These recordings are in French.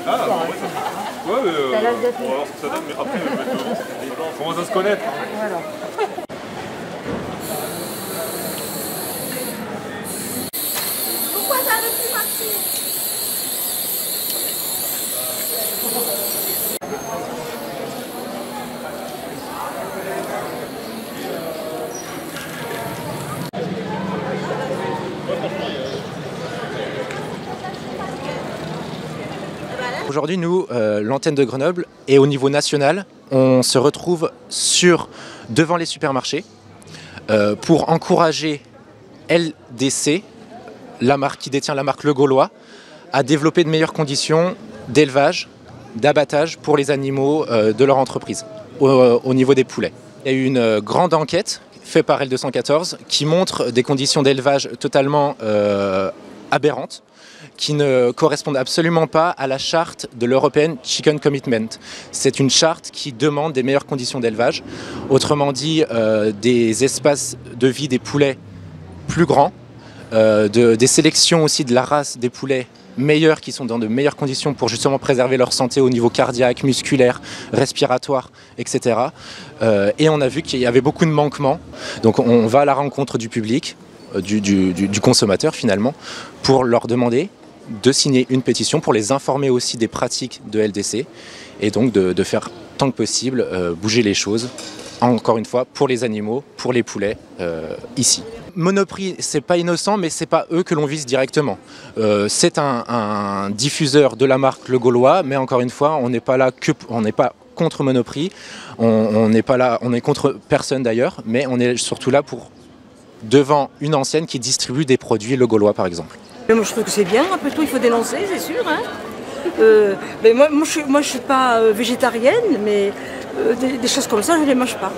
Ah, ouais, on va voir ce que ça donne, mais après, on commence à se connaître. Voilà. Pourquoi ça veut plus marcher? Aujourd'hui, nous, l'antenne de Grenoble, et au niveau national, on se retrouve devant les supermarchés pour encourager LDC, la marque qui détient la marque Le Gaulois, à développer de meilleures conditions d'élevage, d'abattage pour les animaux de leur entreprise, au niveau des poulets. Il y a eu une grande enquête faite par L214 qui montre des conditions d'élevage totalement aberrantes, qui ne correspondent absolument pas à la charte de l'European Chicken Commitment. C'est une charte qui demande des meilleures conditions d'élevage, autrement dit des espaces de vie des poulets plus grands, des sélections aussi de la race des poulets meilleurs, qui sont dans de meilleures conditions pour justement préserver leur santé au niveau cardiaque, musculaire, respiratoire, etc. Et on a vu qu'il y avait beaucoup de manquements. Donc on va à la rencontre du public, du consommateur finalement, pour leur demander de signer une pétition pour les informer aussi des pratiques de LDC et donc de faire tant que possible bouger les choses, encore une fois, pour les animaux, pour les poulets, ici. Monoprix, c'est pas innocent, mais c'est pas eux que l'on vise directement. C'est un diffuseur de la marque Le Gaulois, mais encore une fois, on n'est pas là on n'est pas contre Monoprix, on n'est pas là, on est contre personne d'ailleurs, mais on est surtout là devant une enseigne qui distribue des produits Le Gaulois par exemple. Mais moi je trouve que c'est bien, après tout il faut dénoncer, c'est sûr. Hein. Mais moi je suis pas végétarienne, mais des choses comme ça je ne les mange pas.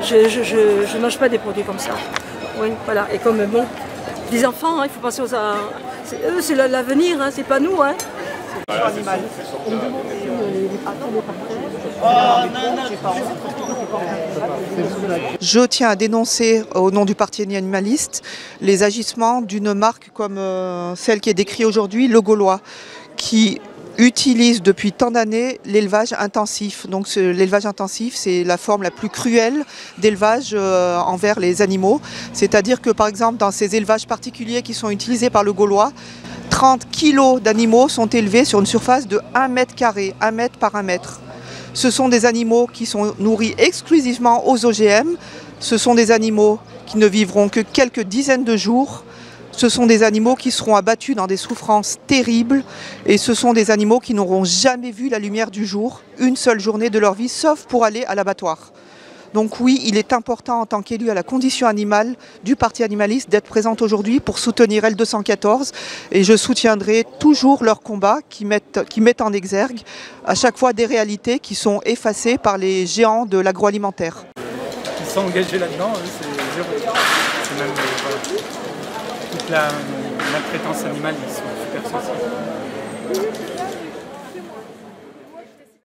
Je mange pas des produits comme ça. Oui, voilà. Et comme bon, les enfants, hein, il faut penser aux eux, c'est l'avenir, hein, c'est pas nous. Hein. Je tiens à dénoncer au nom du parti animaliste les agissements d'une marque comme celle qui est décrite aujourd'hui, Le Gaulois, qui utilise depuis tant d'années l'élevage intensif. Donc l'élevage intensif, c'est la forme la plus cruelle d'élevage envers les animaux. C'est-à-dire que par exemple dans ces élevages particuliers qui sont utilisés par Le Gaulois, 30 kilos d'animaux sont élevés sur une surface de 1 mètre carré, 1 mètre par 1 mètre. Ce sont des animaux qui sont nourris exclusivement aux OGM. Ce sont des animaux qui ne vivront que quelques dizaines de jours. Ce sont des animaux qui seront abattus dans des souffrances terribles et ce sont des animaux qui n'auront jamais vu la lumière du jour, une seule journée de leur vie, sauf pour aller à l'abattoir. Donc oui, il est important en tant qu'élu à la condition animale du Parti animaliste d'être présente aujourd'hui pour soutenir L214 et je soutiendrai toujours leur combat qui mettent en exergue à chaque fois des réalités qui sont effacées par les géants de l'agroalimentaire. Ils sont engagés là-dedans, c'est zéro. C'est même toute la maltraitance animale, ils sont super sensibles.